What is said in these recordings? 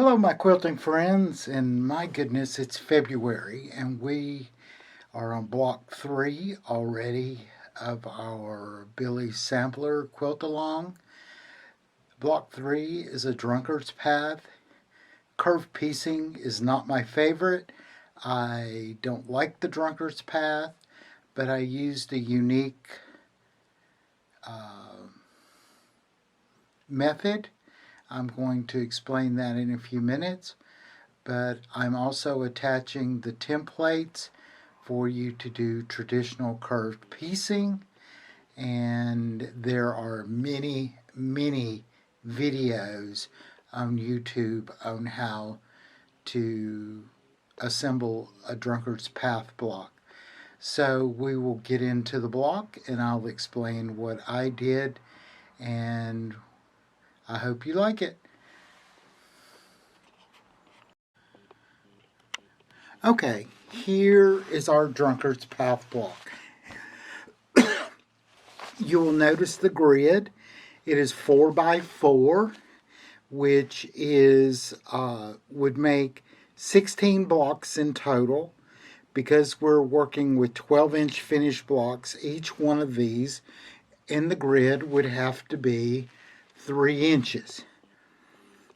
Hello, my quilting friends, and my goodness, it's February, and we are on block 3 already of our Billie Sampler quilt along. Block 3 is a drunkard's path. Curved piecing is not my favorite. I don't like the drunkard's path, but I used a unique method. I'm going to explain that in a few minutes, but I'm also attaching the templates for you to do traditional curved piecing, and there are many videos on YouTube on how to assemble a drunkard's path block. So we will get into the block and I'll explain what I did, and I hope you like it. Okay, here is our drunkard's path block. You will notice the grid. It is 4 by 4, which is would make 16 blocks in total. Because we're working with 12-inch finished blocks, each one of these in the grid would have to be 3 inches.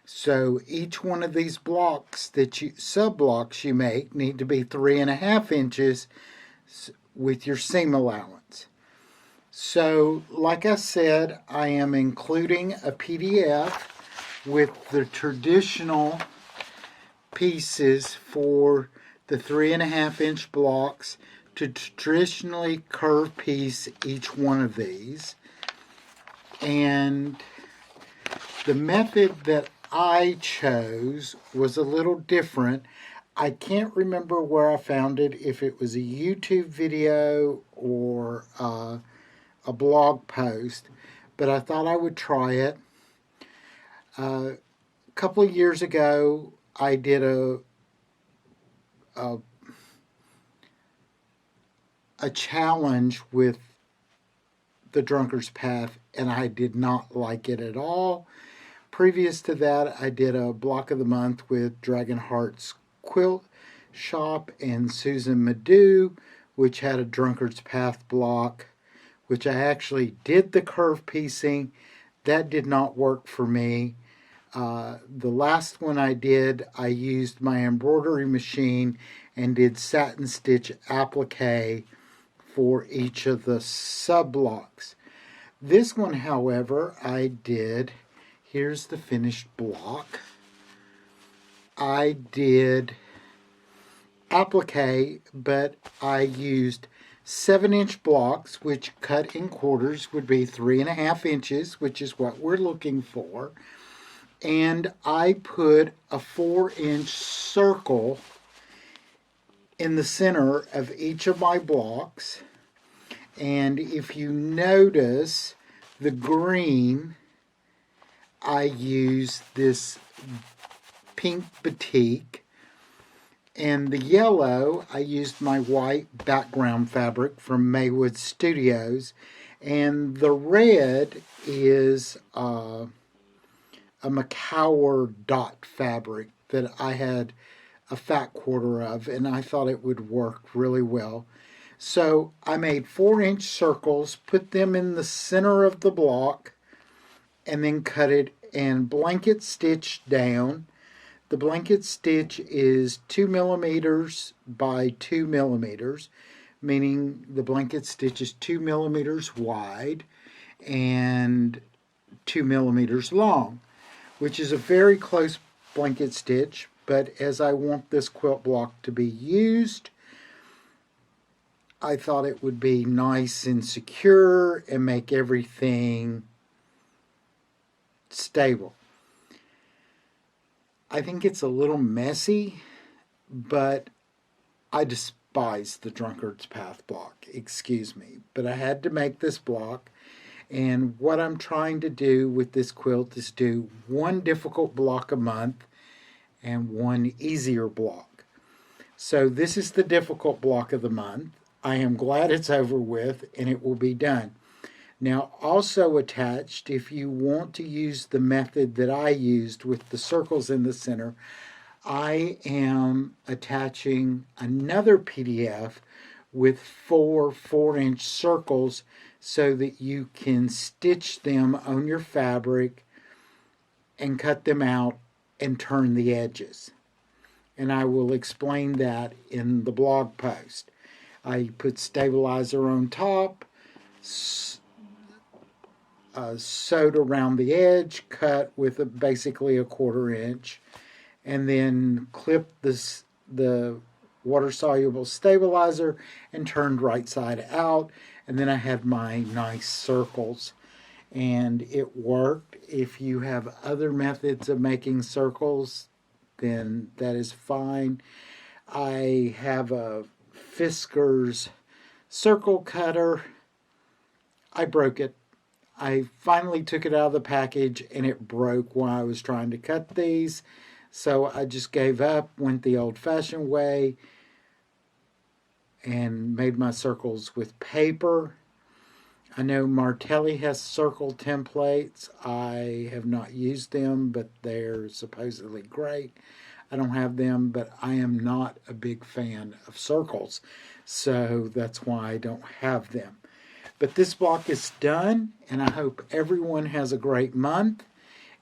So each one of these blocks sub-blocks you make need to be 3.5 inches with your seam allowance. So like I said, I am including a PDF with the traditional pieces for the 3.5 inch blocks to traditionally curve piece each one of these. And the method that I chose was a little different. I can't remember where I found it, if it was a YouTube video or a blog post, but I thought I would try it. A couple of years ago, I did a challenge with the drunkard's path, and I did not like it at all. Previous to that, I did a block of the month with Dragon Heart's Quilt Shop and Susan Madu, which had a drunkard's path block, which I actually did the curve piecing. That did not work for me. The last one I did, I used my embroidery machine and did satin stitch applique for each of the sub-blocks. This one, however, I did, here's the finished block. I did applique, but I used 7-inch blocks, which cut in quarters would be 3.5 inches, which is what we're looking for. And I put a 4-inch circle in the center of each of my blocks. And if you notice the green, I used this pink batik, and the yellow, I used my white background fabric from Maywood Studios, and the red is a Macower dot fabric that I had a fat quarter of, and I thought it would work really well. So I made 4-inch circles, put them in the center of the block, and then cut it and blanket stitch down. The blanket stitch is 2 millimeters by 2 millimeters, meaning the blanket stitch is 2 millimeters wide and 2 millimeters long, which is a very close blanket stitch. But as I want this quilt block to be used, I thought it would be nice and secure and make everything stable. I think it's a little messy, but I despise the drunkard's path block, excuse me. But I had to make this block, and what I'm trying to do with this quilt is do one difficult block a month and one easier block. So this is the difficult block of the month. I am glad it's over with and it will be done. Now, also attached, if you want to use the method that I used with the circles in the center, I am attaching another PDF with 4 4-inch circles so that you can stitch them on your fabric and cut them out and turn the edges. And I will explain that in the blog post. I put stabilizer on top, sewed around the edge, cut with basically a 1/4 inch, and then clipped the water-soluble stabilizer and turned right side out. And then I had my nice circles, and it worked. If you have other methods of making circles, then that is fine. I have a Fisker's circle cutter. I broke it. I finally took it out of the package and it broke while I was trying to cut these. So I just gave up, went the old-fashioned way, and made my circles with paper. I know Martelli has circle templates. I have not used them, but they're supposedly great. I don't have them, but I am not a big fan of circles, so that's why I don't have them. But this block is done, and I hope everyone has a great month.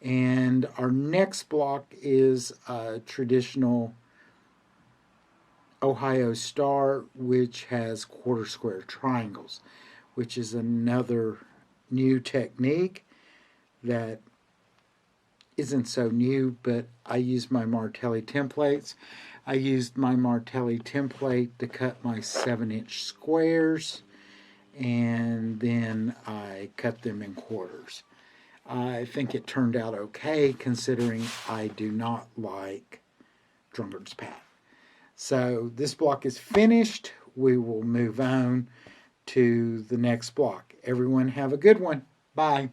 And our next block is a traditional Ohio star, which has 1/4 square triangles, which is another new technique that isn't so new, but I use my Martelli templates. I used my Martelli template to cut my 7-inch squares, and then I cut them in quarters. I think it turned out okay, considering I do not like Drunkards pattern. So this block is finished. We will move on to the next block. Everyone have a good one. Bye.